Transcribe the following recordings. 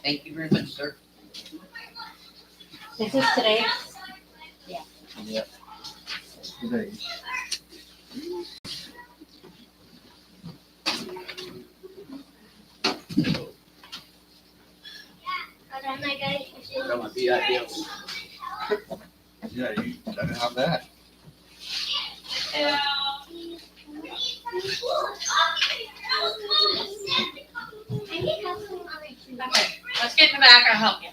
Thank you very much, sir. Is this today? Yep. Today. Got my VIPs. Yeah, you gotta have that. Okay, let's get in the back, I'll help you.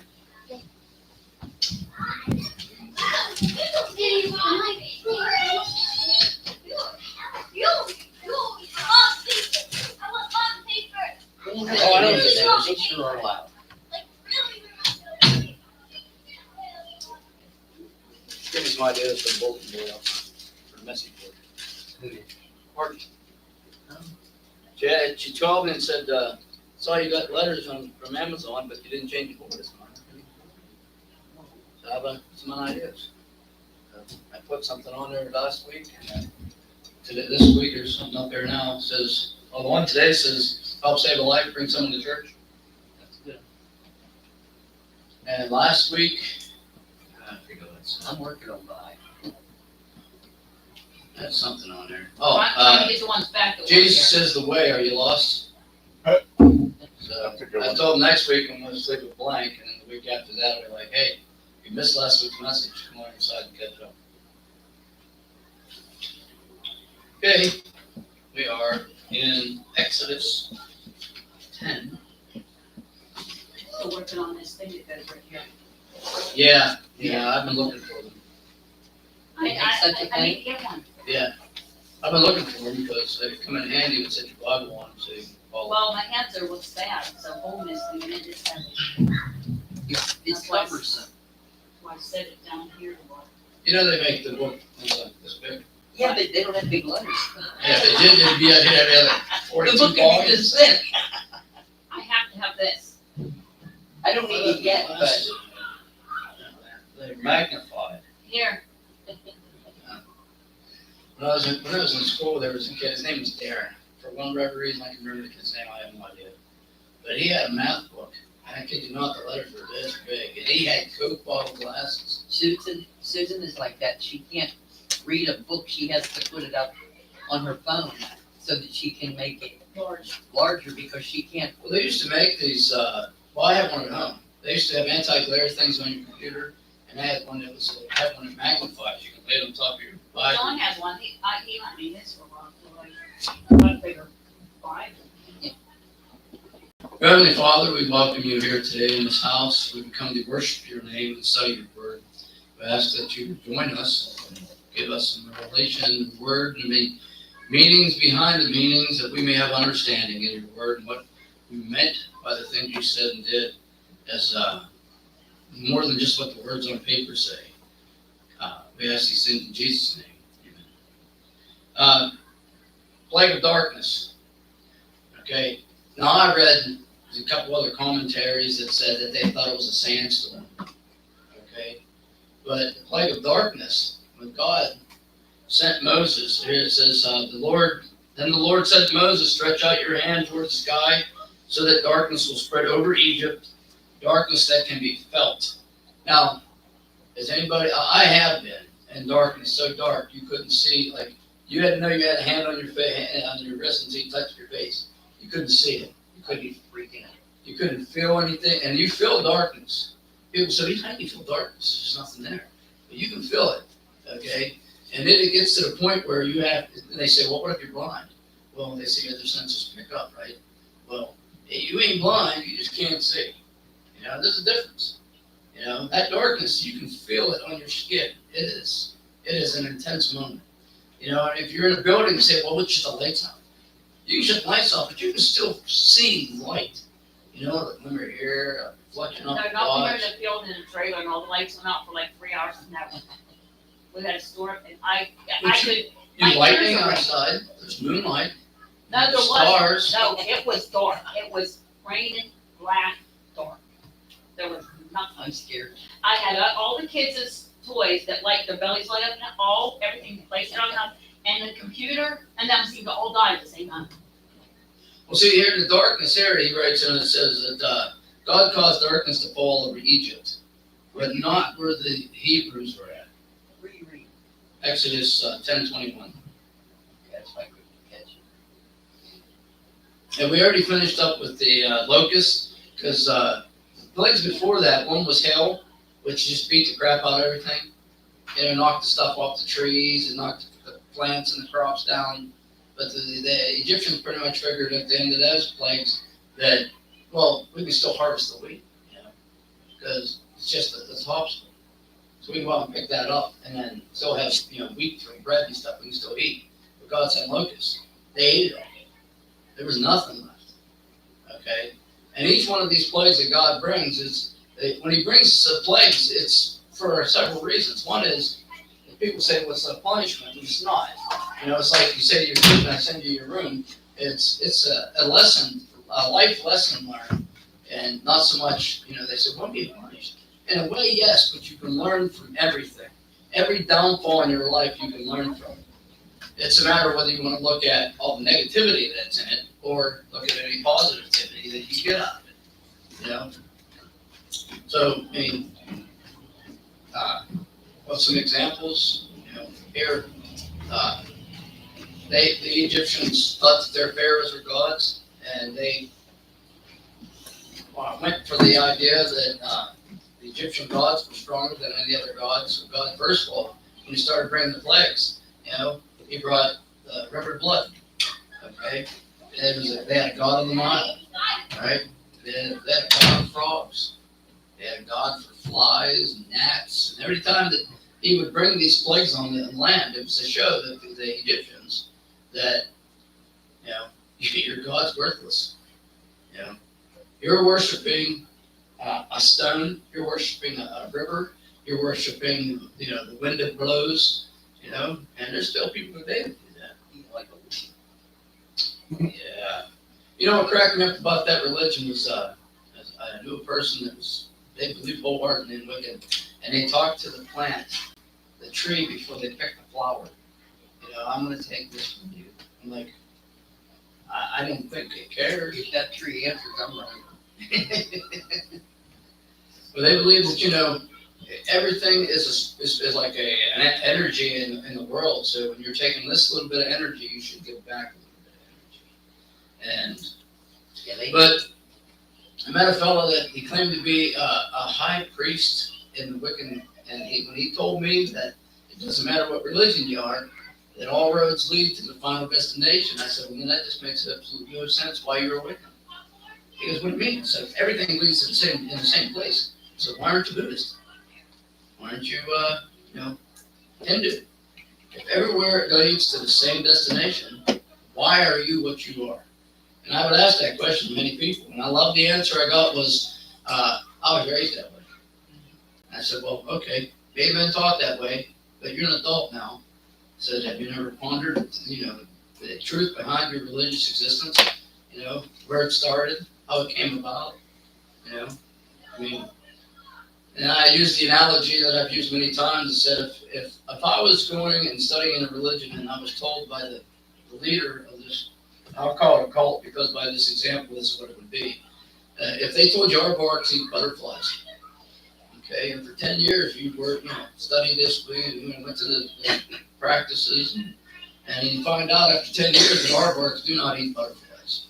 Oh, I know that they sure are loud. Give me some ideas for bulletin board, for message board. Mark. She called me and said, saw you got letters from Amazon, but you didn't change the board this month. So how about some ideas? I put something on there last week, and today, this week, there's something up there now, it says, well, the one today says, help save a life, bring someone to church. That's good. And last week, I forget what it's, I'm working on by. That's something on there. Oh, Trying to get the ones back that were Jesus here. is the way, are you lost? Huh. So, That's a good I one. told him next week I'm gonna sleep with blank, and then the week after that, I'll be like, hey, you missed last week's message, come on inside and catch up. Okay, we are in Exodus 10. Still working on this thing that goes right here. Yeah, I've been looking for them. I need to get one. Yeah, I've been looking for them because they come in handy with such a Bible on them, so you can follow. Well, my hands are what's bad, so holding this thing and it just has, It's cumbersome. so I set it down here to work. You know they make the book this big. Yeah, but they don't have big letters. Yeah, if they did, they'd be out here every other The 42 book would be volumes. this thick. I have to have this. I don't need it yet, but They're magnified. Here, When I was in school, there was a kid, his name was Darren. For one whatever reason, I can remember the kid's name, I have no idea. But he had a math book, and I kid you not, the letters were this big, and he had Coke bottle glasses. Susan is like that. She can't read a book. She has to put it up on her phone so that she can make it larger because she can't. Well, they used to make these, well, I have one at home. They used to have anti-glare things on your computer, and I had one that was, had one that magnifies. You can lay it on top of your Bible. John has one, he let me this for a while, so I got a bigger Bible. Heavenly Father, we welcome you here today in this house. We come to worship your name and study your word. We ask that you join us, and give us some revelation, word, and meanings behind the meanings, that we may have understanding in your word and what you meant by the things you said and did, as more than just what the words on paper say. We ask these things in Jesus' name. Amen. Plague of darkness. Okay. Now I read a couple other commentaries that said that they thought it was a sandstorm. Okay. But the plague of darkness, when God sent Moses, here it says, then the Lord said to Moses, stretch out your hand towards the sky so that darkness will spread over Egypt, darkness that can be felt. Now, is anybody, I have been in darkness so dark you couldn't see, like, you had to know you had a hand on your face, on your wrist until you touched your face. You couldn't see it. You couldn't be freaking out. You couldn't feel anything, and you feel darkness. People say, how do you feel darkness? There's nothing there. But you can feel it, okay? And then it gets to the point where you have, and they say, well, what if you're blind? Well, they say other senses pick up, right? Well, you ain't blind, you just can't see. You know, there's a difference. You know, that darkness, you can feel it on your skin. It is an intense moment. You know, and if you're in a building, you say, well, let's shut the lights off. You can shut the lights off, but you can still see light. You know, like when we're here, flushing off They're the not near lodge. the field in the trailer, and all the lights went out for like 3 hours, and that we had a storm, and I could. My There's lightning ears are ringing. outside, there's moonlight, No, there stars. wasn't. No, it was dark. It was raining, black, dark. There was nothing. I'm scared. I had all the kids' toys that like their bellies light up, and everything placed around the house, and the computer, and them seemed to all die at the same time. Well, see, here in the darkness area, he writes in, it says that God caused darkness to fall over Egypt, but not where the Hebrews were at. Where you read? Exodus 10:21. That's why I couldn't catch it. And we already finished up with the locusts, because plagues before that, one was hail, which just beat the crap out of everything. It knocked the stuff off the trees and knocked the plants and the crops down. But the Egyptians pretty much figured at the end of those plagues that, well, we can still harvest the wheat, because it's just the topsoil. So we can go out and pick that up and then still have, wheat for bread and stuff we can still eat. But God sent locusts. They ate it all. There was nothing left. Okay? And each one of these plagues that God brings when he brings the plagues, it's for several reasons. One is, people say, well, it's a punishment, but it's not. It's like you say to your kid, when I send you your room, it's a lesson, a life lesson learned, and not so much, they say, won't be punished. In a way, yes, but you can learn from everything. Every downfall in your life, you can learn from. It's a matter of whether you want to look at all the negativity that's in it, or look at any positivity that you get out of it, So, what's some examples? Here, the Egyptians thought that their pharaohs were gods, and they went for the idea that the Egyptian gods were stronger than any other gods. So God, first of all, when he started bringing the plagues, he brought the river blood. Okay, they had a god of the Nile, right? They had a god of frogs. They had a god for flies and gnats, and every time that he would bring these plagues on the land, it was to show that the Egyptians that, your God's worthless. You're worshiping a stone, you're worshiping a river, you're worshiping, the wind that blows, and there's still people today that do that. Yeah. What cracked me up about that religion was, I knew a person that they believed wholeheartedly in Wiccan, and they talked to the plant, the tree, before they picked the flower. I'm going to take this from you. I'm like, I don't think it cares. If that tree answers, I'm right. But they believe that, everything is like an energy in the world. So when you're taking this little bit of energy, you should give back a little bit of energy. But I met a fellow that he claimed to be a high priest in the Wiccan, and when he told me that it doesn't matter what religion you are, that all roads lead to the final destination, I said, well, that just makes absolutely no sense why you're a Wiccan. He goes, what do you mean? I said, everything leads to in the same place. So why aren't you Buddhist? Why aren't you, Hindu? If everywhere it leads to the same destination, why are you what you are? And I would ask that question to many people, and I love the answer I got was, I was raised that way. And I said, well, okay, maybe I've been taught that way, but you're an adult now. I said, have you never pondered, the truth behind your religious existence? Where it started, how it came about, and I used the analogy that I've used many times and said, if I was going and studying a religion and I was told by the leader of this, I'll call it a cult because by this example, this is what it would be. If they told you aardvarks eat butterflies, okay, and for 10 years you were, studied this, went to the practices, and you find out after 10 years that aardvarks do not eat butterflies.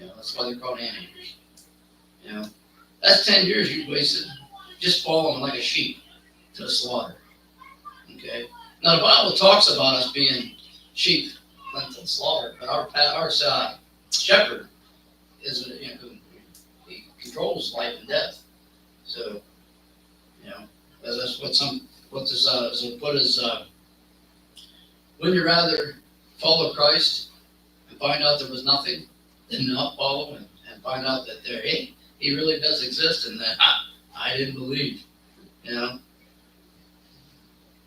That's why they're called anteaters. That's 10 years you wasted just following like a sheep to the slaughter. Okay. Now the Bible talks about us being sheep went to the slaughter, but our shepherd is, he controls life and death. So, that's what this put is, wouldn't you rather follow Christ and find out there was nothing than not follow him and find out that he really does exist and that I didn't believe,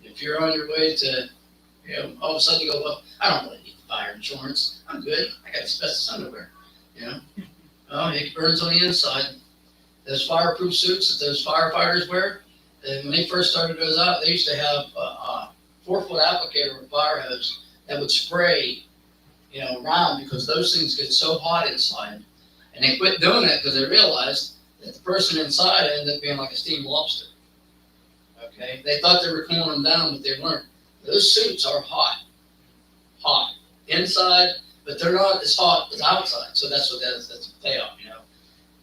If you're on your way to, all of a sudden you go, well, I don't really need fire insurance. I'm good. I got asbestos underwear, it burns on the inside. Those fireproof suits that those firefighters wear, and when they first started those out, they used to have a 4-foot applicator with a fire hose that would spray around, because those things get so hot inside. And they quit doing it because they realized that the person inside ended up being like a steamed lobster. Okay, they thought they were cooling them down, but they weren't. Those suits are hot inside, but they're not as hot as outside. So that's what that's a payoff.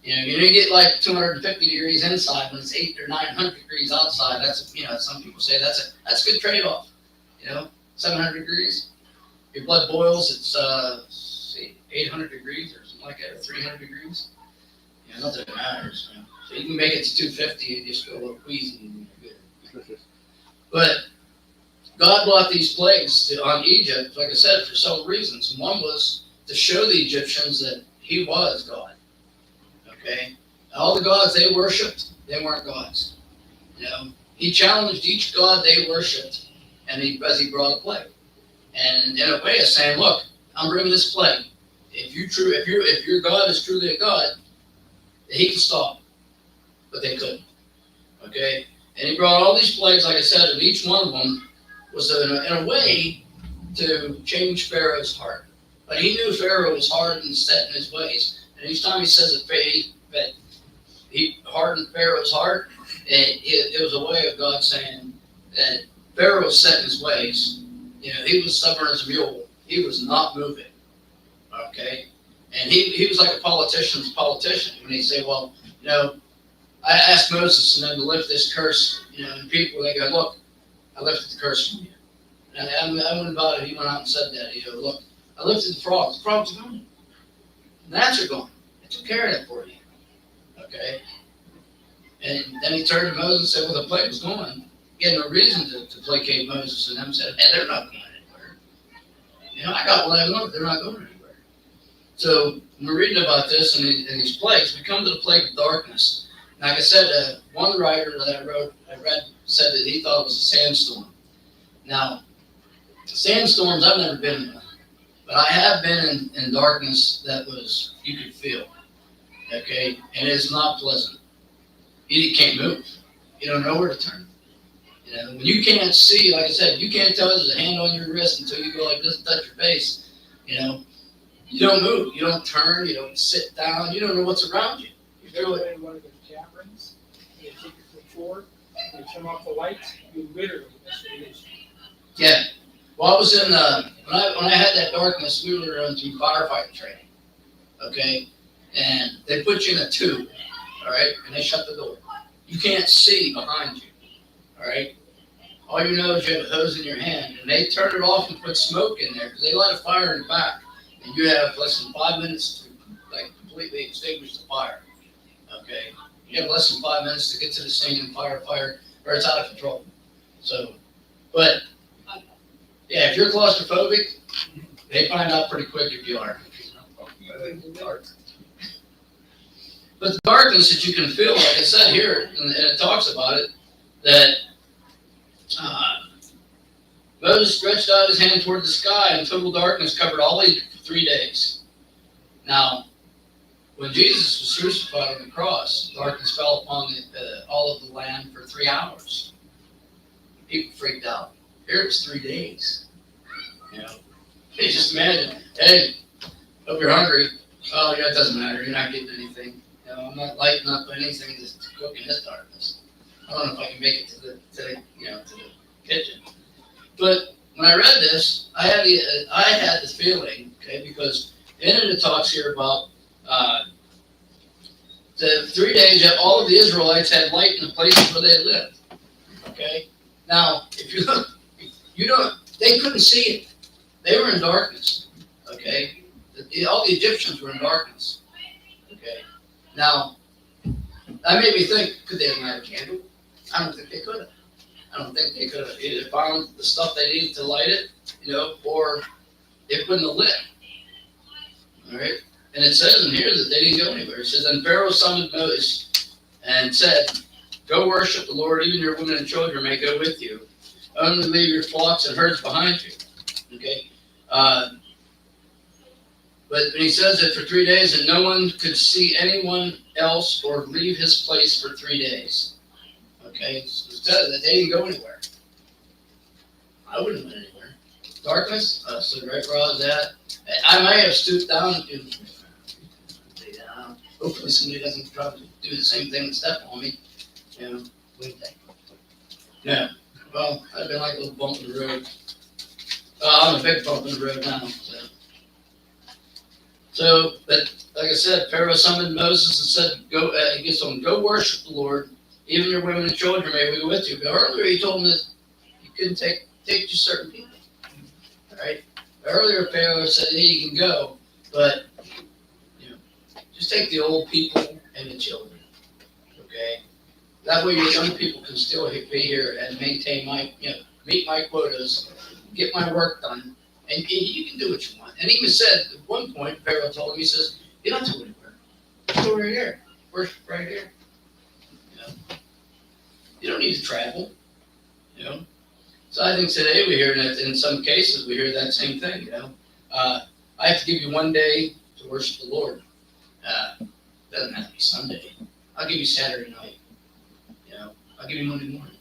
You get like 250 degrees inside when it's 800 or 900 degrees outside. That's some people say that's a good trade-off. 700 degrees, your blood boils. It's 800 degrees or something like that, or 300 degrees. Nothing matters. So you can make it to 250 and just go a little queasy and you're good. But God brought these plagues on Egypt, like I said, for several reasons. And one was to show the Egyptians that He was God. Okay, all the gods they worshipped, they weren't gods. He challenged each god they worshipped, and as he brought a plague, and in a way, is saying, "Look, I'm bringing this plague. If your God is truly a God, He can stop." But they couldn't. Okay, and He brought all these plagues, like I said, and each one of them was in a way to change Pharaoh's heart. But He knew Pharaoh was hard and set in his ways. And each time He says that He hardened Pharaoh's heart, it was a way of God saying that Pharaoh was set in his ways. He was stubborn as a mule. He was not moving. Okay? And he was like a politician's politician when he say, well, I asked Moses and them to lift this curse, and people, they go, look, I lifted the curse from you. And I went about it, he went out and said that, look, I lifted the frogs. The frogs are gone. The gnats are gone. I took care of that for you. Okay? And then he turned to Moses and said, well, the plague was gone. He had no reason to placate Moses, and them said, hey, they're not going anywhere. I got what I wanted. They're not going anywhere. So when we're reading about this and these plagues, we come to the plague of darkness. Like I said, one writer that I read said that he thought it was a sandstorm. Now, sandstorms, I've never been in one, but I have been in darkness that was, you could feel. Okay? And it's not pleasant. You can't move. You don't know where to turn. When you can't see, like I said, you can't tell there's a hand on your wrist until you go like this and touch your face. You don't move. You don't turn. You don't sit down. You don't know what's around you. You go in one of those caverns, you take your foot forward, you turn off the lights, you literally miss radiation. Yeah. Well, I was in when I had that darkness, we were on some firefighting training. Okay, and they put you in a tube. All right, and they shut the door. You can't see behind you. All right. All you know is you have a hose in your hand, and they turn it off and put smoke in there because they light a fire in the back, and you have less than 5 minutes to completely extinguish the fire. Okay, you have less than 5 minutes to get to the scene and fire, or it's out of control. So, but yeah, if you're claustrophobic, they find out pretty quick if you are. But the darkness that you can feel, like I said here, and it talks about it, that Moses stretched out his hand toward the sky, and total darkness covered all Egypt for 3 days. Now, when Jesus was crucified on the cross, darkness fell upon all of the land for 3 hours. People freaked out. Here it's 3 days. They just imagine, hey, hope you're hungry. Oh, yeah, it doesn't matter. You're not getting anything. I'm not lighting up anything to cook in this darkness. I don't know if I can make it to the kitchen. But when I read this, I had the feeling, okay, because in it talks here about the 3 days that all of the Israelites had light in the places where they lived. Okay, now if you look, they couldn't see it. They were in darkness. Okay, all the Egyptians were in darkness. Okay, now that made me think: could they have lighted a candle? I don't think they could have. I don't think they could have either found the stuff they needed to light it, or it wouldn't have lit. All right. And it says in here that they didn't go anywhere. It says, then Pharaoh summoned Moses and said, go worship the Lord, even your women and children may go with you. Only leave your flocks and herds behind you. Okay. But he says that for 3 days, and no one could see anyone else or leave his place for 3 days. Okay, so it says that they didn't go anywhere. I wouldn't have went anywhere. darkness. So right where I was at, I might have stooped down to. Hopefully somebody doesn't try to do the same thing and step on me. You know. Wednesday. Yeah. Well, I've been like a little bump in the road. I'm a big bump in the road now. But like I said, Pharaoh summoned Moses and said, "Go." He gets on. Go worship the Lord. Even your women and children may be with you. But earlier he told them that you couldn't take just certain people. All right. Earlier Pharaoh said, "Hey, you can go, but you know, just take the old people and the children." Okay. That way your young people can still be here and maintain meet my quotas, get my work done, and you can do what you want. And he even said at one point, Pharaoh told him, he says, "You don't have to go anywhere. Just go right here. Worship right here. You know, you don't need to travel. You know." So I think today we hear that in some cases we hear that same thing. You know, I have to give you one day to worship the Lord. Doesn't have to be Sunday. I'll give you Saturday night. You know, I'll give you Monday morning.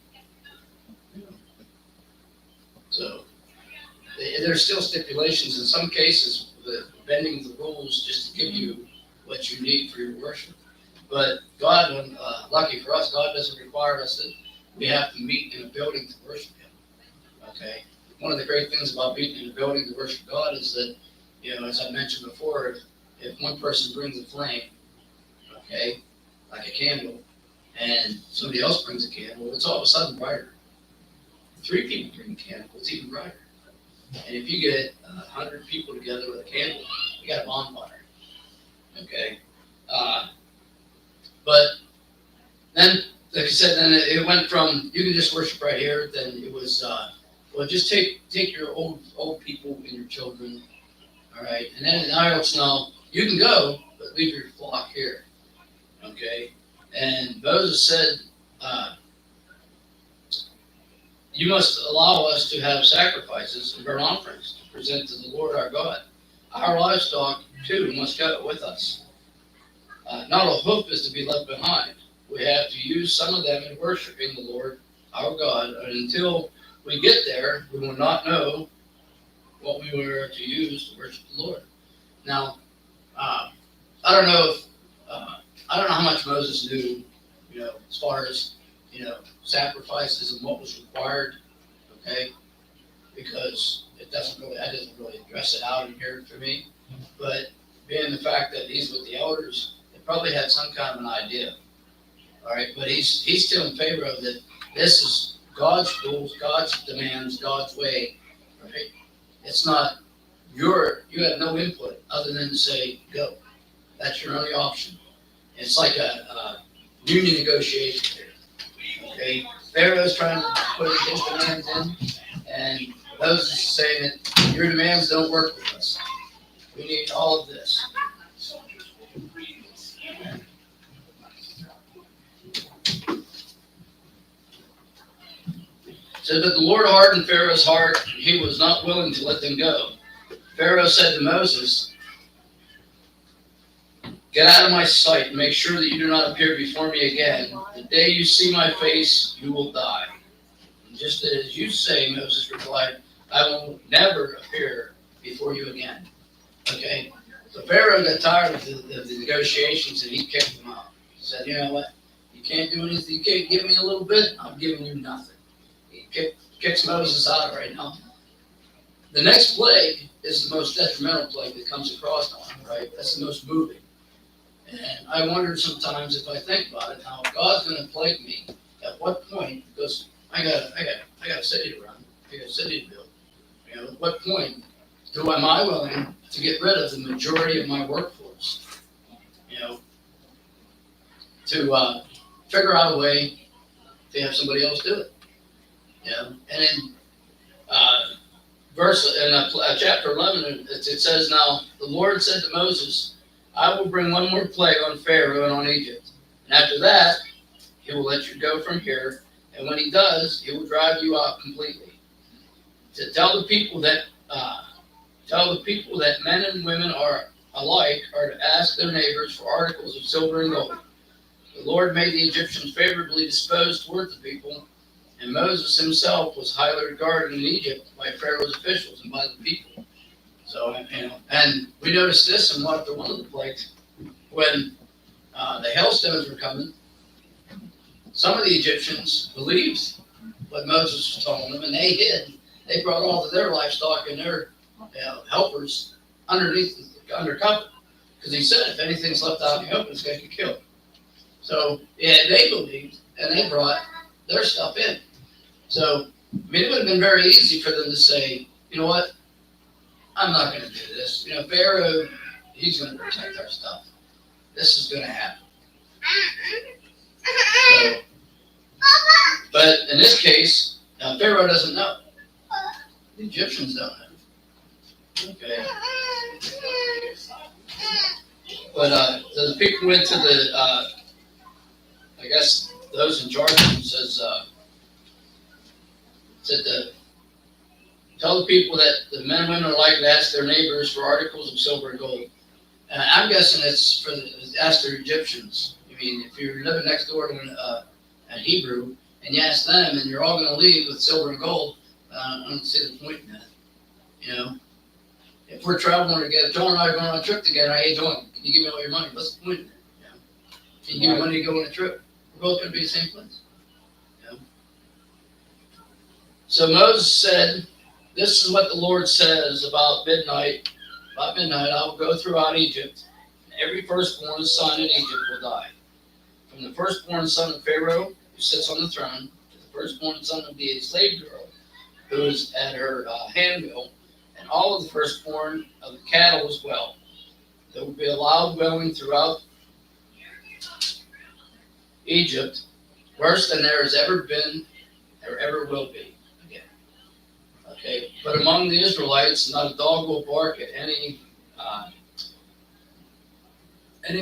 You know. So there's still stipulations in some cases, bending the rules just to give you what you need for your worship. But God, lucky for us, God doesn't require us that we have to meet in a building to worship Him. Okay. One of the great things about being in a building to worship God is that, as I mentioned before, if one person brings a flame, okay, like a candle, and somebody else brings a candle, it's all of a sudden brighter. 3 people bring a candle, it's even brighter. And if you get 100 people together with a candle, you got a bonfire. Okay. But then, like I said, then it went from you can just worship right here. Then it was just take your old people and your children. All right, and then now it's now you can go, but leave your flock here. Okay, and Moses said, "You must allow us to have sacrifices and burnt offerings to present to the Lord our God. Our livestock too must go with us. Not a hoof is to be left behind. We have to use some of them in worshiping the Lord our God, and until we get there, we will not know what we were to use to worship the Lord." Now, I don't know how much Moses knew, as far as sacrifices and what was required. Okay, because that doesn't really address it out in here for me. But being the fact that he's with the elders, they probably had some kind of an idea. All right, but he's still in favor of that. This is God's rules, God's demands, God's way. Right? It's not you have no input other than to say go. That's your only option. It's like a union negotiation here. Okay, Pharaoh's trying to put his demands in, and Moses is saying that your demands don't work with us. We need all of this. So that the Lord hardened Pharaoh's heart, and he was not willing to let them go. Pharaoh said to Moses, "Get out of my sight and make sure that you do not appear before me again. The day you see my face, you will die." And just as you say, Moses replied, "I will never appear before you again." Okay? So Pharaoh got tired of the negotiations and he kicked them out. He said, "You know what? You can't do anything. You can't give me a little bit, I'm giving you nothing." He kicks Moses out right now. The next plague is the most detrimental plague that comes across on him, right? That's the most moving. And I wonder sometimes if I think about it, how God's going to plague me. At what point? Because I got a city to run. I got a city to build. At what point am I willing to get rid of the majority of my workforce? To figure out a way to have somebody else do it. And in chapter 11, it says, "Now the Lord said to Moses, I will bring one more plague on Pharaoh and on Egypt. And after that, he will let you go from here. And when he does, he will drive you out completely. To tell the people that men and women are alike are to ask their neighbors for articles of silver and gold." The Lord made the Egyptians favorably disposed toward the people, And Moses himself was highly regarded in Egypt by Pharaoh's officials and by the people. So, and we noticed this in one of the plagues when the hailstones were coming. Some of the Egyptians believed what Moses was telling them, and they hid. They brought all of their livestock and their helpers under cover, because he said if anything's left out in the open, it's going to get killed. So they believed, and they brought their stuff in. So it would have been very easy for them to say, you know what, I'm not going to do this. Pharaoh, he's going to protect our stuff. This is going to happen. So, but in this case, Pharaoh doesn't know. The Egyptians don't know. Okay. But the people went to the, I guess those in charge of them said tell the people that the men and women are likely to ask their neighbors for articles of silver and gold. And I'm guessing it's ask their Egyptians. I mean, if you're living next door to a Hebrew and you ask them and you're all going to leave with silver and gold, I don't see the point in that. If we're traveling together, John and I are going on a trip together, hey, John, can you give me all your money? What's the point in that? Can you give me money to go on a trip? We're both going to be the same place. So Moses said, this is what the Lord says about midnight. About midnight, I will go throughout Egypt, and every firstborn son in Egypt will die. From the firstborn son of Pharaoh, who sits on the throne, to the firstborn son of the slave girl, who is at her handmill, and all of the firstborn of the cattle as well. There will be a loud wailing throughout Egypt, worse than there has ever been, or ever will be. Okay, but among the Israelites, not a dog will bark at any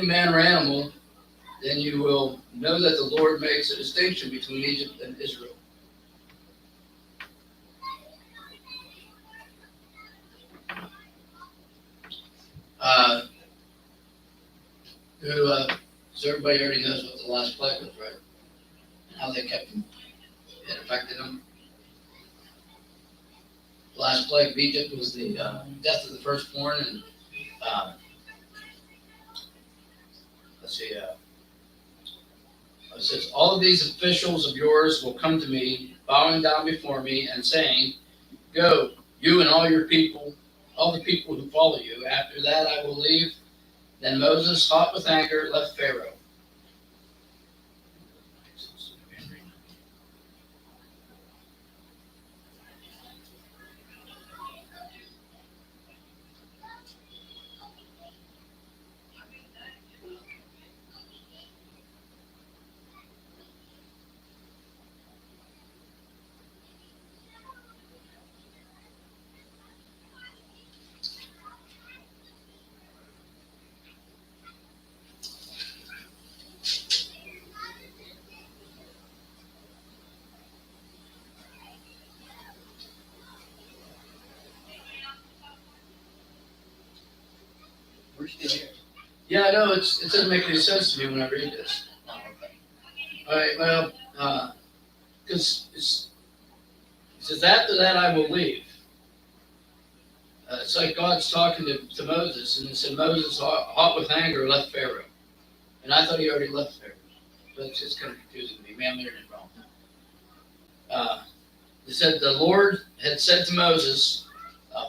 man or animal. Then you will know that the Lord makes a distinction between Egypt and Israel. So everybody already knows what the last plague was, right? And how they kept them. It affected them. The last plague of Egypt was the death of the firstborn, and it says, all of these officials of yours will come to me, bowing down before me and saying, go, you and all your people, all the people who follow you. After that I will leave. Then Moses, hot with anger, left Pharaoh. We're still here. Yeah, I know, it doesn't make any sense to me when I read this. Oh, okay. All right, well, because it says, after that I will leave. It's like God's talking to Moses, and it said Moses, hot with anger, left Pharaoh. And I thought he already left Pharaoh. But it's just kind of confusing me. Maybe I'm reading it wrong. It said, the Lord had said to Moses,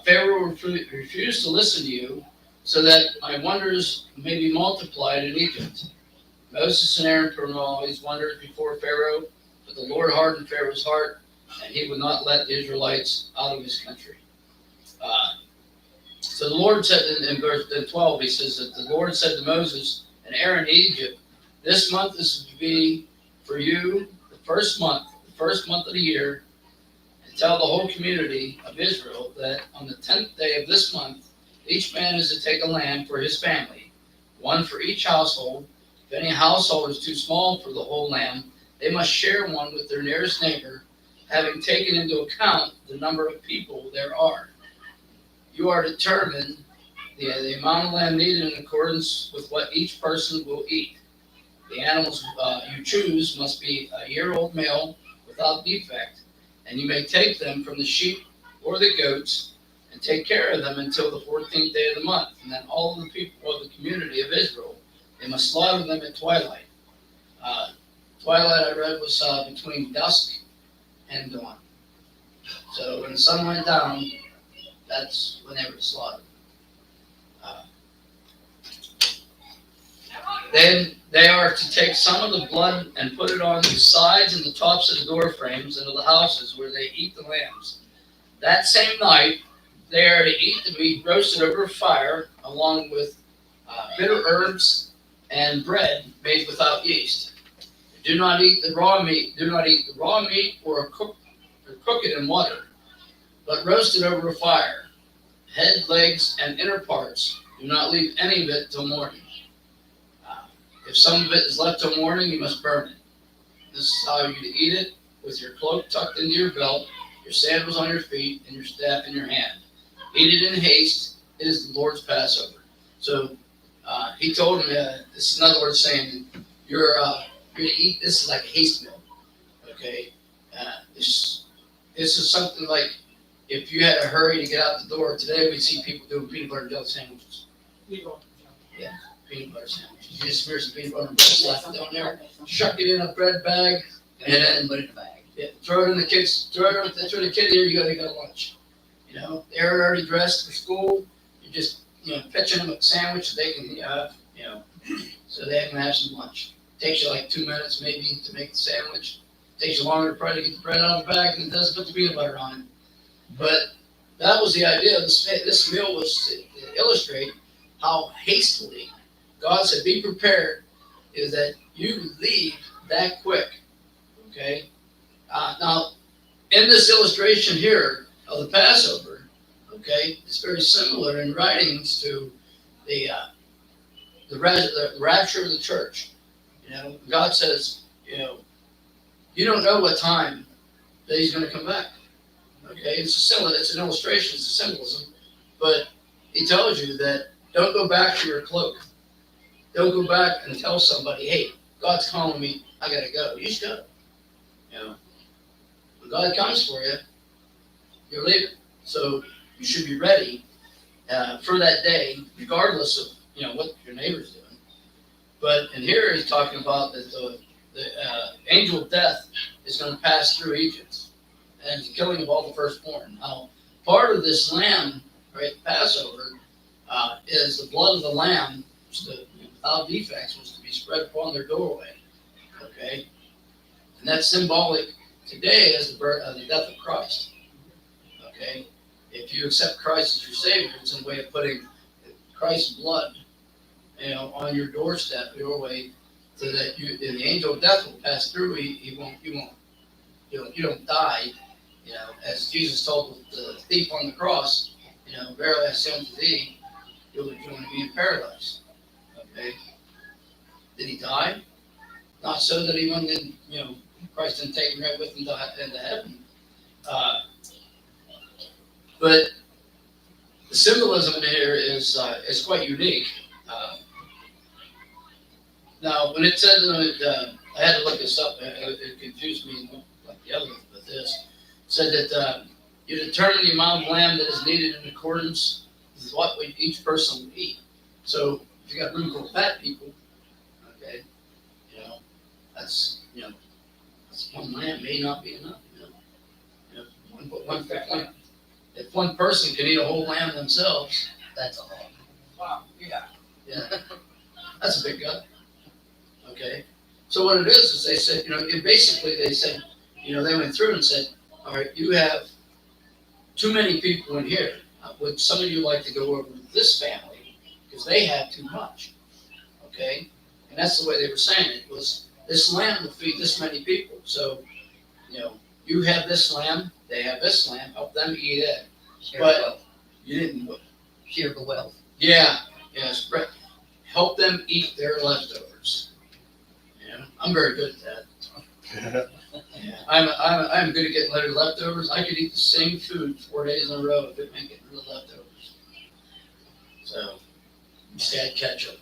Pharaoh refused to listen to you, so that my wonders may be multiplied in Egypt. Moses and Aaron performed all these wonders before Pharaoh, but the Lord hardened Pharaoh's heart, and he would not let the Israelites out of his country. So the Lord said in verse 12, he says that the Lord said to Moses and Aaron in Egypt, this month is to be for you the first month of the year, and tell the whole community of Israel that on the 10th day of this month, each man is to take a lamb for his family, one for each household. If any household is too small for the whole lamb, they must share one with their nearest neighbor, having taken into account the number of people there are. You are to determine the amount of lamb needed in accordance with what each person will eat. The animals you choose must be a year-old male with without defect, and you may take them from the sheep or the goats, and take care of them until the 14th day of the month. And then all of the people of the community of Israel, they must slaughter them at twilight. Twilight, I read, was between dusk and dawn. So when the sun went down, that's when they were slaughtered. Then they are to take some of the blood and put it on the sides and the tops of the door frames and of the houses where they eat the lambs. That same night, they are to eat the meat roasted over fire, along with bitter herbs and bread made without yeast. Do not eat the raw meat. Do not eat the raw meat or cook it in water, but roast it over a fire. Head, legs, and inner parts. Do not leave any of it till morning. If some of it is left till morning, you must burn it. This is how you to eat it, with your cloak tucked into your belt, your sandals on your feet, and your staff in your hand. Eat it in haste. It is the Lord's Passover. So he told him, this is another word saying, you're to eat. This is like a haste meal. Okay, this is something like if you had to hurry to get out the door today, we'd see people doing peanut butter and jelly sandwiches. Leave on. Yeah, peanut butter sandwiches. You just smear some peanut butter and bread, slap it down there, chuck it in a bread bag, and then put it in a bag. yeah, throw it in the kids. That's where the kid here. You got lunch. You know, they're already dressed for school. You just pitching them a sandwich they can so they can have some lunch. Takes you like 2 minutes maybe to make the sandwich. Takes you longer to probably get the bread out of the bag than it does to put the peanut butter on it. But that was the idea. This meal was to illustrate how hastily God said, be prepared, is that you leave that quick. Okay? Now, in this illustration here of the Passover, okay, it's very similar in writings to the rapture of the church. God says, you don't know what time that he's going to come back. Okay, it's an illustration, it's a symbolism, but he tells you that don't go back to your cloak. Don't go back and tell somebody, hey, God's calling me, I gotta go. You just go. When God comes for you, you're leaving. So you should be ready for that day, regardless of what your neighbor's doing. But and here he's talking about that the angel of death is going to pass through Egypt and the killing of all the firstborn. Now, part of this lamb, right, Passover, is the blood of the lamb, without defects, was to be spread upon their doorway. Okay, and that's symbolic today as the death of Christ. Okay, if you accept Christ as your Savior, it's a way of putting Christ's blood, on your doorstep, doorway, so that the angel of death will pass through. You don't die. As Jesus told the thief on the cross, verily I say unto thee, you'll join me in paradise. Okay, did he die? Not so that he went in. Christ didn't take him right with him into heaven. But the symbolism in here is quite unique. Now, when it said, I had to look this up. It confused me like the other, but this said that you determine the amount of lamb that is needed in accordance with what each person would eat. So if you got room for fat people, okay, that's one lamb may not be enough. If one person can eat a whole lamb themselves, That's a lot. Wow, yeah. that's a big gut. Okay, so what it is they said, basically they said, they went through and said, all right, you have too many people in here. Would some of you like to go over to this family because they have too much? Okay, and that's the way they were saying it was this lamb will feed this many people. So, you have this lamb, they have this lamb, help them eat it. Share But- the wealth. You didn't. Share the wealth. Yeah, spread. Help them eat their leftovers. I'm very good at that. Yeah, I'm good at getting rid of leftovers. I could eat the same food 4 days in a row if it meant getting rid of leftovers. So, just add ketchup.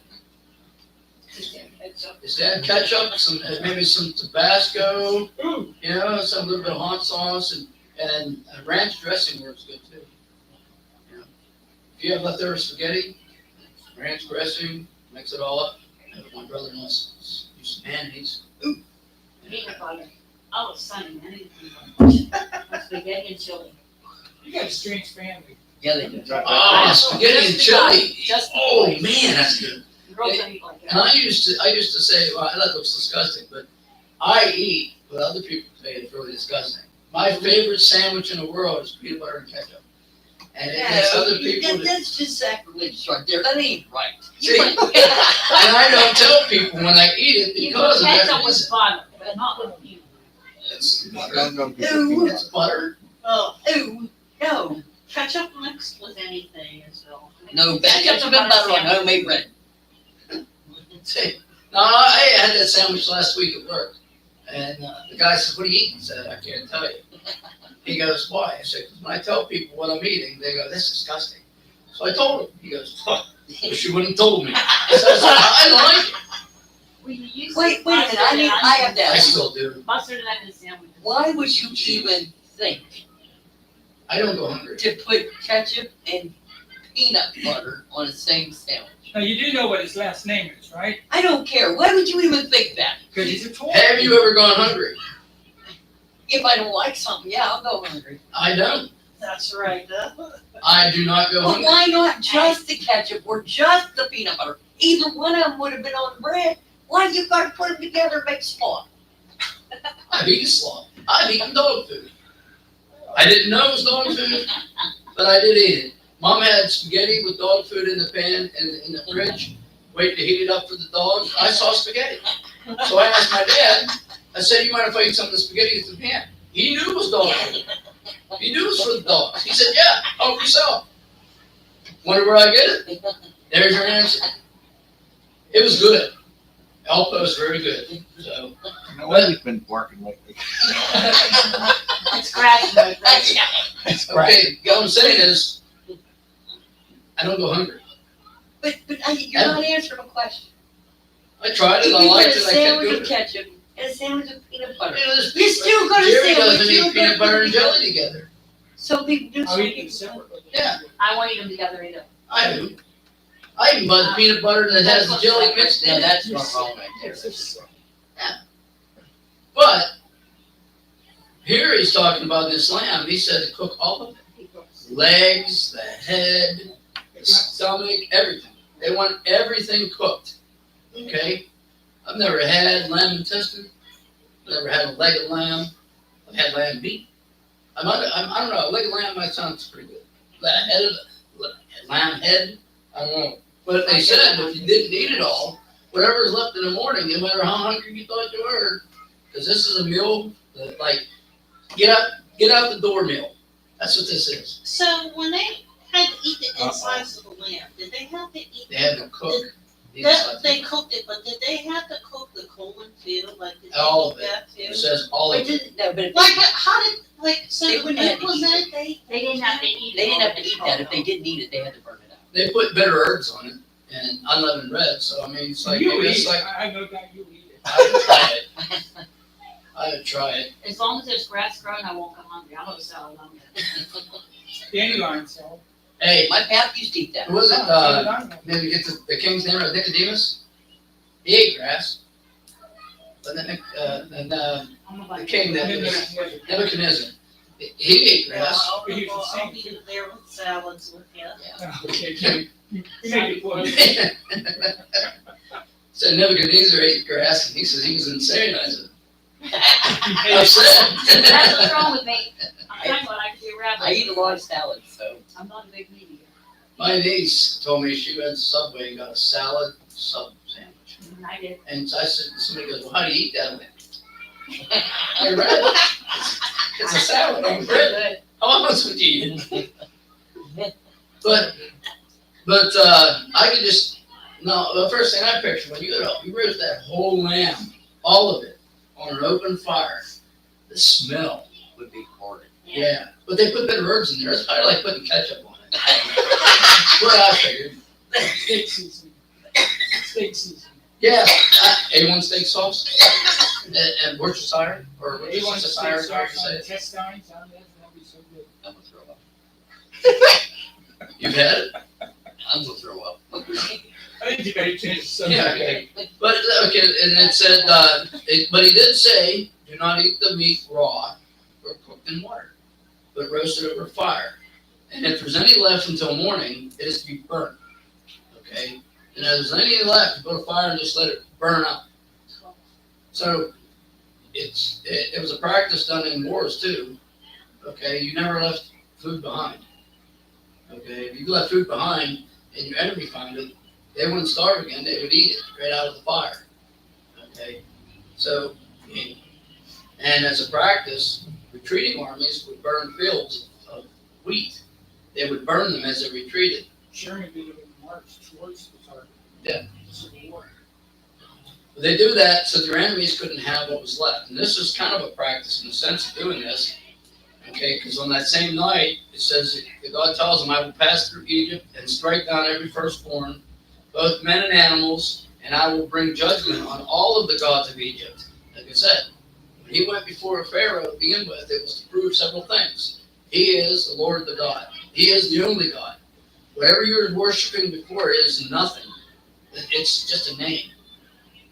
Just add ketchup, some, maybe some Tabasco, Ooh, you know, some little bit of hot sauce, and ranch dressing works good too. You know, if you have leftover spaghetti, ranch dressing, mix it all up. My brother-in-law use some mayonnaise. Peanut butter. Oh, it's sunny, anything. Spaghetti and chili. you got a strange family. Yeah, they do. Oh, spaghetti and chili. Just the Oh boys. man, that's good. Girls don't eat like And that. I used to say, well, that looks disgusting, but I eat what other people say is really disgusting. My favorite sandwich in the world is peanut butter and ketchup. And it makes other people, That's just sacrilegious right there. That ain't right. See? And I don't tell people when I eat it You because put of that ketchup with reason. butter, but not with peanut. It's butter. Don't go get Ooh. peanut It's butter. Oh, Ooh, no. ketchup mixed with anything is well. No, ketchup and butter on homemade bread. See, no, I had that sandwich last week at work. And the guy said, what are you eating? I said, I can't tell you. He goes, why? I said, 'cause when I tell people what I'm eating, they go, that's disgusting. So I told him. He goes, wish you wouldn't have told me. I said, I like it. Well, you used Wait to a minute, I have I that. still do. mustard and onion sandwiches. Why would you even think I don't go hungry. to put ketchup and peanut butter on the same sandwich? Now, you do know what his last name is, right? I don't care. Why would you even think that? Because he's a toy. Have you ever gone hungry? If I don't like something, yeah, I'll go hungry. I don't. That's right. I do not go But hungry. why not just the ketchup or just the peanut butter? Either one of them would have been on bread. Why you gotta put them together and make slaw? I've eaten slaw. I've eaten dog food. I didn't know it was dog food, but I did eat it. Mom had spaghetti with dog food in the pan and in the fridge, waiting to heat it up for the dogs. I saw spaghetti. So I asked my dad, I said, you mind if I eat some of the spaghetti in the pan? He knew it was dog food. He knew it was for the dogs. He said, yeah, help yourself. Wonder where I get it? There's your answer. It was good. Alpo is very good. So, No way he's been working lately. It's crashing right there. It's great. okay, what I'm saying is, I don't go hungry. But you're not answering my question. I tried If it, you I put liked a it, I kept sandwich doing of it. ketchup and a sandwich of peanut butter. You know, there's You're still gonna Jerry sandwich, doesn't you're eat peanut gonna butter and put it jelly together. Some people do, I'll some eat them people don't. separately. Yeah. I won't eat them together either. I do. I even buy the peanut butter that has the jelly mixed No, in it. that's not wrong right there. But here he's talking about this lamb. He said to cook all of it. Legs, the head, the stomach, everything. They want everything cooked. Okay? I've never had lamb intestine. Never had a leg of lamb. I've had lamb meat. I don't know. A leg of lamb might sound pretty good. Lamb head. I don't know. But they said if you didn't eat it all, whatever's left in the morning, no matter how hungry you thought you were, because this is a meal that, like, get out the door meal. That's what this is. So when they had to eat the insides of the lamb, did they have to eat? They had to cook the That, inside. they cooked it, but did they have to cook the colon too? Like did they All cook of it. that too? It says all But of it. no, but if Like how did so They the wouldn't have meat to was eat in it? They didn't have to eat it. they didn't have to eat that. If they didn't eat it, they had to burn it out. They put bitter herbs on it and unleavened bread. So I mean, it's like You maybe eat it's it, like I know that you eat it. I would try it. I would try it. As long as there's grass growing, I won't go hungry. I'm a salad hungry. Dandelion cell. Hey, My pap used to eat that. who was it? Oh, Maybe get the king's name right, Nicodemus. He ate grass. But then, I'm about the to- king that was Nebuchadnezzar. He ate grass. I'll We used to I'll sing be too. there with salads with you. Okay, you made it for So Nebuchadnezzar ate grass, and he says he was insane. I said, upset. That's what's wrong with me. I'm talking about I could be a rabbi. I eat a lot of salad, so. I'm not a big meat eater. My niece told me she went to Subway and got a salad sub sandwich. And I did. And I said, somebody goes, well, how do you eat that? I went, I read it. It's a salad on bread. Good. How else would you eat it? But I could just, no, the first thing I picture, when you roast that whole lamb, all of it, on an open fire, the smell would be horrid. Yeah, but they put bitter herbs in there. It's probably like putting ketchup on it. What I figured. steak season. Steak season. Yeah, A1 steak sauce at Worcestershire, or They want to Worcestershire, say however you sauce say on it. intestines, that'd be so good. I'm gonna throw up. You've had it? I'm gonna throw up. I think you better change the subject. Yeah, okay. But, okay, and it said, but he did say, do not eat the meat raw or cooked in water, but roasted over fire. And if there's any left until morning, it is to be burnt. Okay? And if there's any left, put a fire and just let it burn up. So it was a practice done in wars too. Okay? You never left food behind. Okay? If you left food behind and your enemy found it, they wouldn't starve again, they would eat it right out of the fire. Okay? So, and as a practice, retreating armies would burn fields of wheat. They would burn them as they retreated. Sherman did it in March towards the target. Yeah. Civil War. They do that so their enemies couldn't have what was left. And this is kind of a practice in the sense of doing this. Okay, because on that same night, it says that God tells them, I will pass through Egypt and strike down every firstborn, both men and animals, and I will bring judgment on all of the gods of Egypt. Like I said, when he went before Pharaoh to begin with, it was to prove several things. He is the Lord the God. He is the only God. Whatever you're worshiping before is nothing. It's just a name.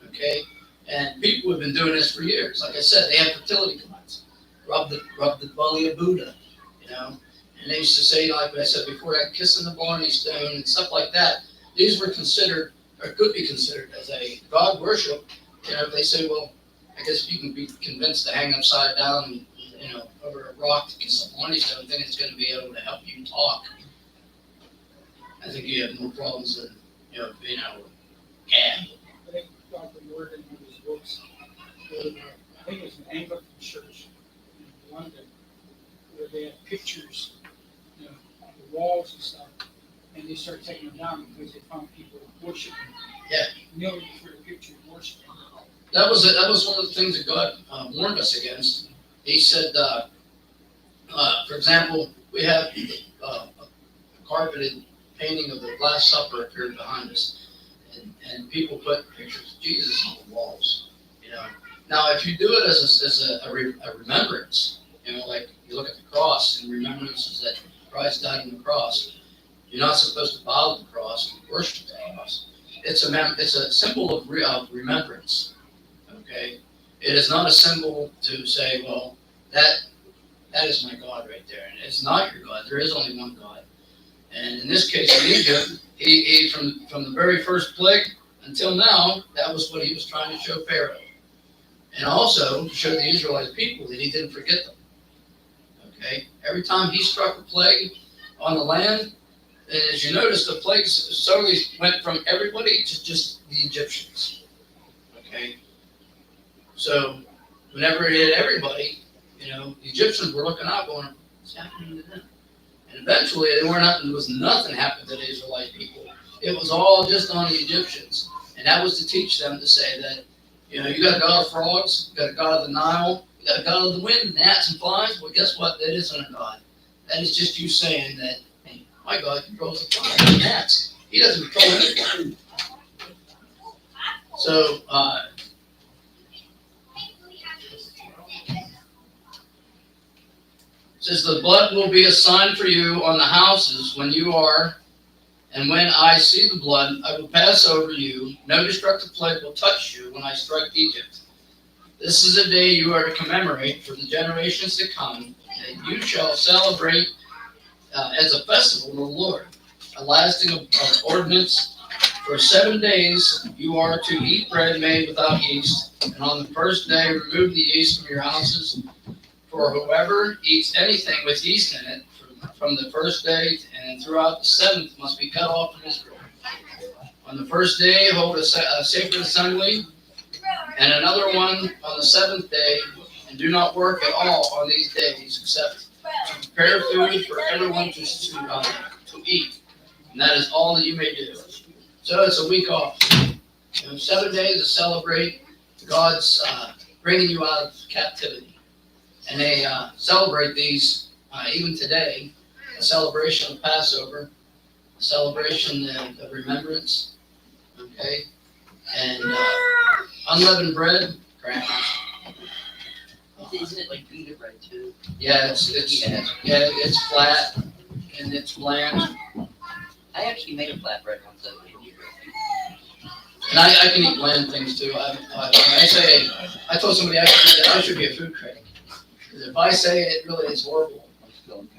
Okay? And people have been doing this for years. Like I said, they have fertility clients. Rub the belly of Buddha, you know. And they used to say, like I said before, that kissing the Blarney Stone and stuff like that. These were considered, or could be considered as a God worship. You know, they say, well, I guess you can be convinced to hang upside down, you know, over a rock to kiss the Blarney Stone, think it's going to be able to help you talk. I think you have more problems than, being able to gab. I think Dr. Morgan in one of his books, I think it was an Anglican church in London, where they had pictures, on the walls and stuff, and they started taking them down because they found people worshiping. Yeah. Kneeling for the picture and worshiping. That was one of the things that God warned us against. He said, for example, we have a carpeted painting of the Last Supper appeared behind us, and people put pictures of Jesus on the walls. Now if you do it as a remembrance, like you look at the cross and remembrances that Christ died on the cross, you're not supposed to bow to the cross and worship the cross. It's a symbol of remembrance. Okay, it is not a symbol to say, well, that is my God right there, and it's not your God. There is only one God. And in this case, in Egypt, he from the very first plague until now, that was what he was trying to show Pharaoh, and also to show the Israelite people that he didn't forget them. Okay, every time he struck a plague on the land, as you notice, the plagues slowly went from everybody to just the Egyptians. Okay, so whenever it hit everybody, the Egyptians were looking out, going, "What's happening to them?" And eventually, there was nothing happened to the Israelite people. It was all just on the Egyptians, and that was to teach them to say that, you got a God of frogs, you got a God of the Nile, you got a God of the wind, gnats and flies. Well, guess what? That isn't a God. That is just you saying that, hey, my God controls the flies and gnats. He doesn't control anything. So, says the blood will be a sign for you on the houses and when I see the blood, I will pass over you. No destructive plague will touch you when I strike Egypt. This is a day you are to commemorate for the generations to come, and you shall celebrate as a festival to the Lord, a lasting ordinance. For 7 days you are to eat bread made without yeast, and on the first day remove the yeast from your houses. For whoever eats anything with yeast in it from the first day and throughout the 7th must be cut off from Israel. On the first day, hold a sacred assembly, and another one on the 7th day, and do not work at all on these days except to prepare food for everyone to eat. And that is all that you may do. So it's a week off. 7 days to celebrate God's bringing you out of captivity. And they celebrate these even today, a celebration of Passover, a celebration of remembrance, okay? and unleavened bread, crackers. Isn't it like pita bread too? Yeah, it's flat and it's bland. I actually made a flatbread once. And I can eat bland things too. I told somebody I should be a food critic. 'Cause if I say it really is horrible,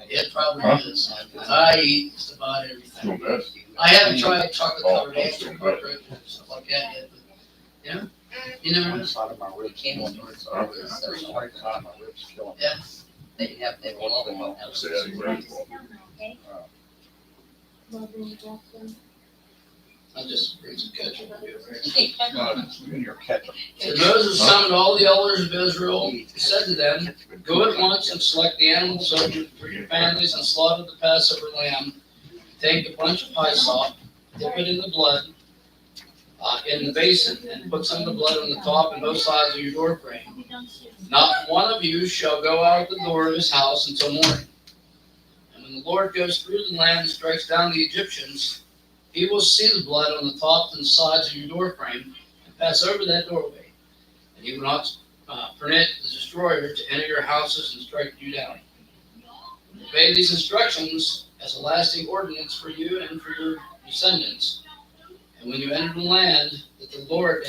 it probably is. 'Cause I eat just about everything. I haven't tried chocolate covered eggs or cornbread and stuff like that yet, but you never know. Side of my ribs Camel killing me. nuts So are I'm the sorry, hard side of my ribs killing me. Yeah. They didn't have, they were all in one. Say that again. I'll just bring some ketchup and be over here. No, you and your ketchup. And Moses summoned all the elders of Israel. He said to them, "Go at once and select the animals for your families and slaughter the Passover lamb. Take a bunch of hyssop, dip it in the blood in the basin, and put some of the blood on the top and both sides of your door frame. Not one of you shall go out of the door of his house until morning. And when the Lord goes through the land and strikes down the Egyptians, he will see the blood on the top and sides of your door frame and pass over that doorway. And he will not permit the destroyer to enter your houses and strike you down. Obey these instructions as a lasting ordinance for you and for your descendants. And when you enter the land that the Lord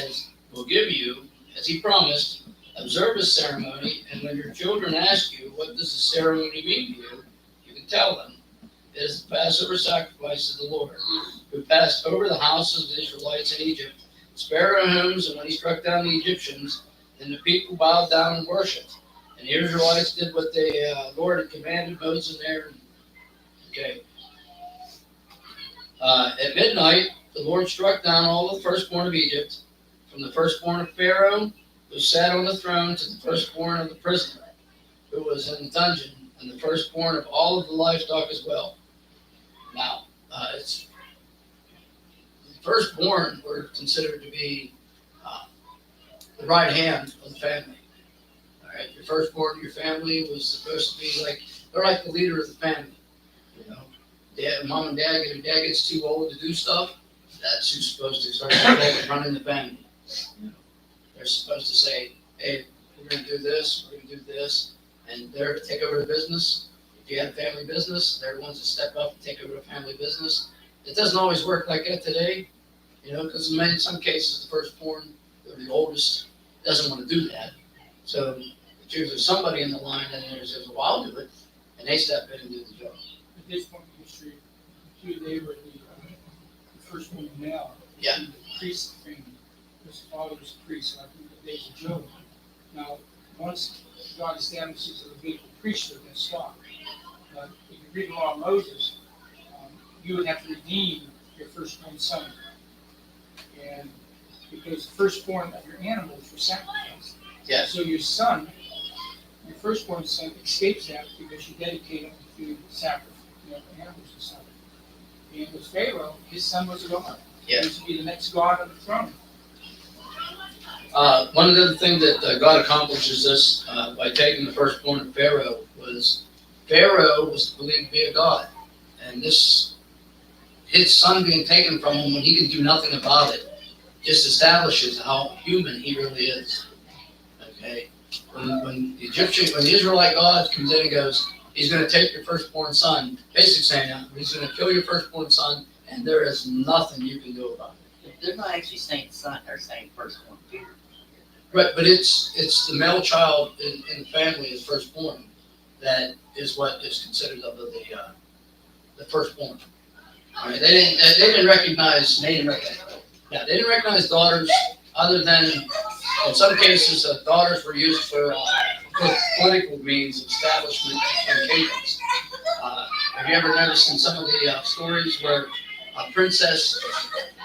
will give you, as he promised, observe this ceremony. And when your children ask you, what does the ceremony mean to you, you can tell them, it is the Passover sacrifice of the Lord, who passed over the houses of the Israelites in Egypt, spared our homes, and when he struck down the Egyptians, then the people bowed down and worshipped. And the Israelites did what the Lord had commanded Moses and Aaron. Okay. At midnight, the Lord struck down all the firstborn of Egypt, from the firstborn of Pharaoh, who sat on the throne, to the firstborn of the prisoner, who was in the dungeon, and the firstborn of all of the livestock as well. Now, it's the firstborn were considered to be the right hand of the family. All right, your firstborn of your family was supposed to be they're like the leader of the family. You know, mom and dad, if dad gets too old to do stuff, that's who's supposed to start running the family. You know, they're supposed to say, hey, we're going to do this, we're going to do this, and they're to take over the business. If you have family business, they're the ones that step up and take over the family business. It doesn't always work like that today, because in some cases, the firstborn, or the oldest, doesn't want to do that. So there's somebody in the line and there says, well, I'll do it, and they step in and do the job. At this point in history, too, they were the first one now. Yeah. The priest of the family. His father was a priest, like in the days of Job. Now, once God establishes the Levitical priesthood, then stop. But if you read the law of Moses, you would have to redeem your firstborn son. And because the firstborn of your animals were sacrificed. Yes. So your son, your firstborn son, escapes that because you dedicate him to sacrifice, animals and stuff. And with Pharaoh, his son was a god. Yeah. He was to be the next god on the throne. One of the things that God accomplishes this by taking the firstborn of Pharaoh was believed to be a god. And his son being taken from him when he can do nothing about it just establishes how human he really is. Okay? When the Israelite God comes in and goes, he's going to take your firstborn son, basically saying he's going to kill your firstborn son, and there is nothing you can do about it. They're not actually saying son, they're saying firstborn too. Right, but it's the male child in the family is firstborn that is what is considered of the firstborn. All right, they didn't recognize daughters other than in some cases daughters were used for political means of establishment in kingdoms. Have you ever noticed in some of the stories where a princess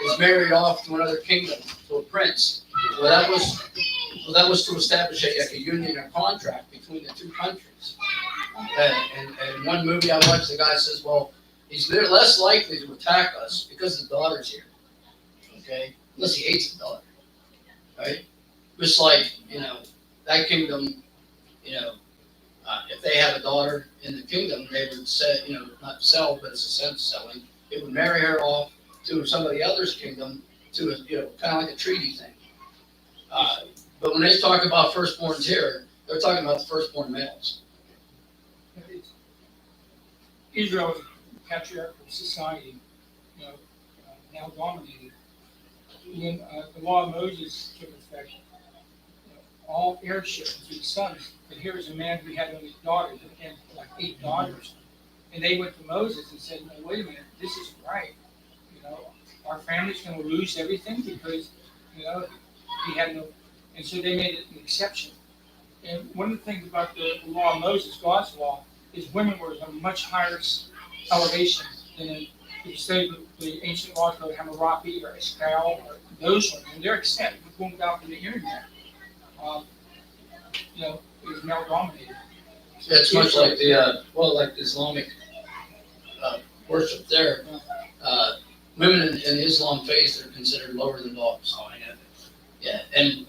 is married off to another kingdom, to a prince? Well, that was to establish a union or contract between the two countries. And in one movie I watched, the guy says, well, he's less likely to attack us because the daughter's here. Okay? Unless he hates the daughter. Right? Just like, that kingdom, if they have a daughter in the kingdom, they would say, not sell, but it's a sense selling. It would marry her off to somebody else's kingdom to a, kind of like a treaty thing. But when they talk about firstborns here, they're talking about the firstborn males. Israel is a patriarchal society, now dominated. When the law of Moses took effect, all heirship was to the sons. But here is a man who had only daughters, and like 8 daughters. And they went to Moses and said, no, wait a minute, this isn't right. Our family's going to lose everything because, he had no. And so they made it an exception. And one of the things about the law of Moses, God's law, is women were at a much higher elevation than if you study the ancient laws of Hammurabi or Escal or those women. And they're exempt. If you're going down from the internet, it was male dominated. Yeah, it's much like like the Islamic worship there. Women in the Islam faith are considered lower than dogs. Oh, I know. Yeah, and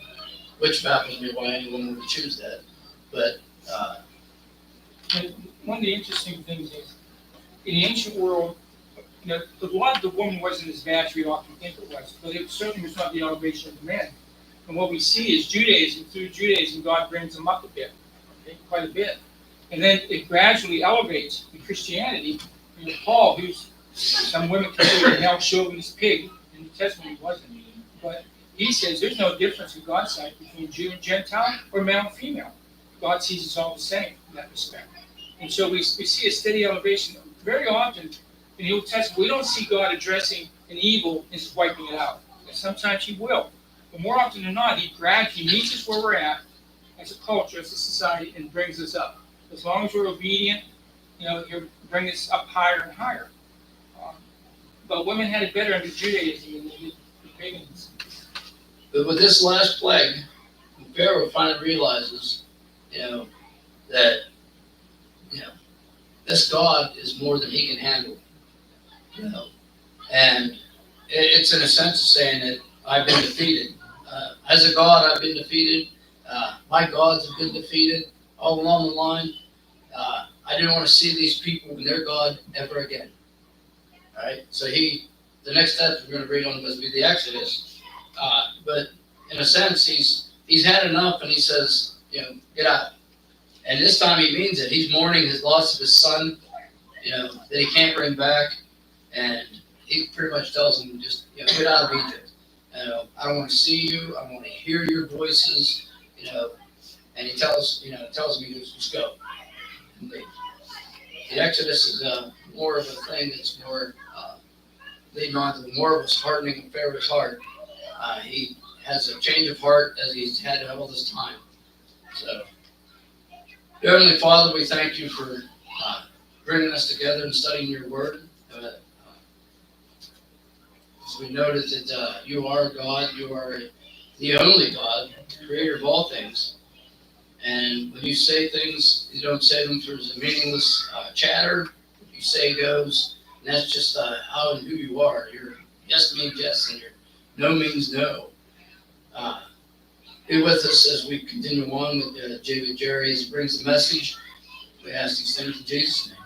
which baffles me why anyone would choose that. But and one of the interesting things is, in the ancient world, the law of the woman wasn't as bad as we often think it was, but it certainly was not the elevation of the men. And what we see is Judaism, through Judaism, God brings them up a bit, quite a bit. And then it gradually elevates in Christianity. Paul, who's some women consider a male chauvinist pig, in the Testament he wasn't. But he says there's no difference in God's sight between Jew and Gentile or male and female. God sees us all the same in that respect. And so we see a steady elevation. Very often in the Old Testament, we don't see God addressing an evil and just wiping it out. And sometimes he will. But more often than not, he meets us where we're at as a culture, as a society, and brings us up. As long as we're obedient, he'll bring us up higher and higher. But women had it better under Judaism than the pagans. But with this last plague, Pharaoh finally realizes, that, this God is more than he can handle. And it's in a sense of saying that I've been defeated. As a God, I've been defeated. My gods have been defeated all along the line. I didn't want to see these people and their God ever again. All right. So the next step we're going to read on must be the Exodus. But in a sense, he's had enough, and he says, get out. And this time he means it. He's mourning his loss of his son, that he can't bring back, and he pretty much tells him, just get out of Egypt. I don't want to see you. I don't want to hear your voices. And he tells me to just go. The Exodus is more of a thing that's more leading on to more of a hardening of Pharaoh's heart. He has a change of heart as he's had all this time. So, dear Heavenly Father, we thank you for bringing us together and studying your word. As we noted that you are God, you are the only God, creator of all things. And when you say things, you don't say them through a meaningless chatter. What you say goes, and that's just how and who you are. Your yes means yes, and your no means no. Be with us as we continue on with David Jerry as he brings the message. We ask these things in Jesus' name.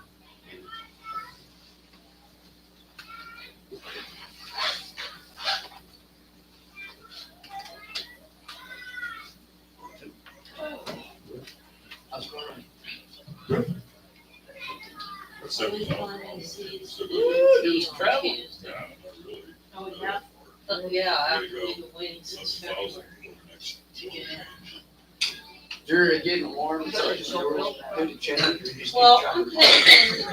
How's it going? Doing some travel. Oh, yeah. Yeah, after the wings and stuff. To get in. You're getting warm, so just go to change. Or just Well, keep I'm driving. thinking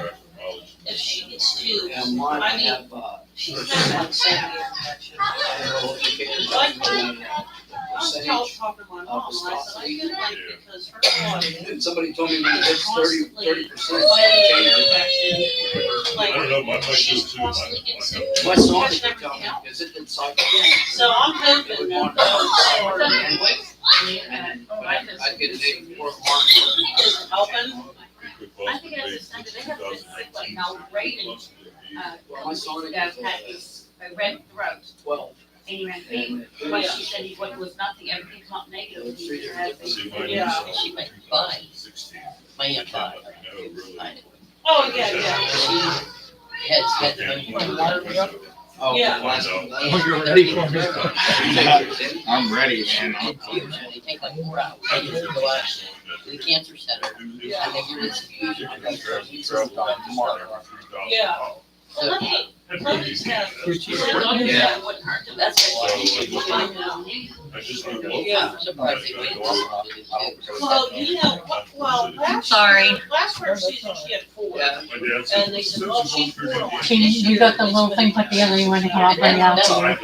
if she gets to, Yeah, mine I mean, have, she's kind of like 70 I was talking to my mom, and I said, I feel like because her body and somebody told me when it hits 30%, like, I don't know, my mic she's is too. constantly getting sick. my son She can never tell me, can. because it did cycle. So I'm hoping that And I'd get an 84 isn't helping. I think as a Sunday, they have this like now rating. Well, my son That had this red throat, 12. and he ran fever. But she said he was nothing, everything come up negative. He just had a Yeah. She went fine. My aunt died. Oh, yeah, yeah. She had spent the money. Oh, Yeah. last one. Oh, you're ready for me? I'm ready, man. Infusion, they take like 4 hours. They just go out to the cancer center and they give this infusion. And they start tomorrow. Yeah. So, Well, Tony's have. Yeah. Wouldn't hurt to. that's what she I know. Yeah, I'm surprised they waited this long to do it too. Well, last. Sorry. Last first season, she had 4. Yeah. And they said, well, she's 4 on. You got the little thing put together, you want to come up and out to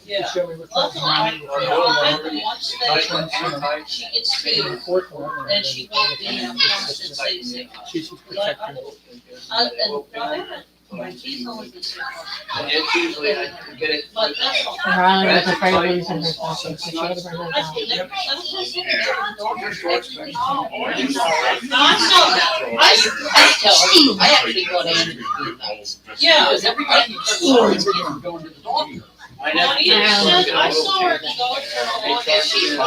Yeah. Show me what Well, kind I think once she gets 2, then she won't be constant say She's Like, protecting. I haven't, my teeth always been sick. It's usually, I get it. But that's all. Riley was afraid of losing her stocking, so she had to bring her down. No, I saw that. I tell her, I actually thought Andrew was doing that. Yeah. Because every time you turn around, he's going to the doctor. I know. I saw her go to the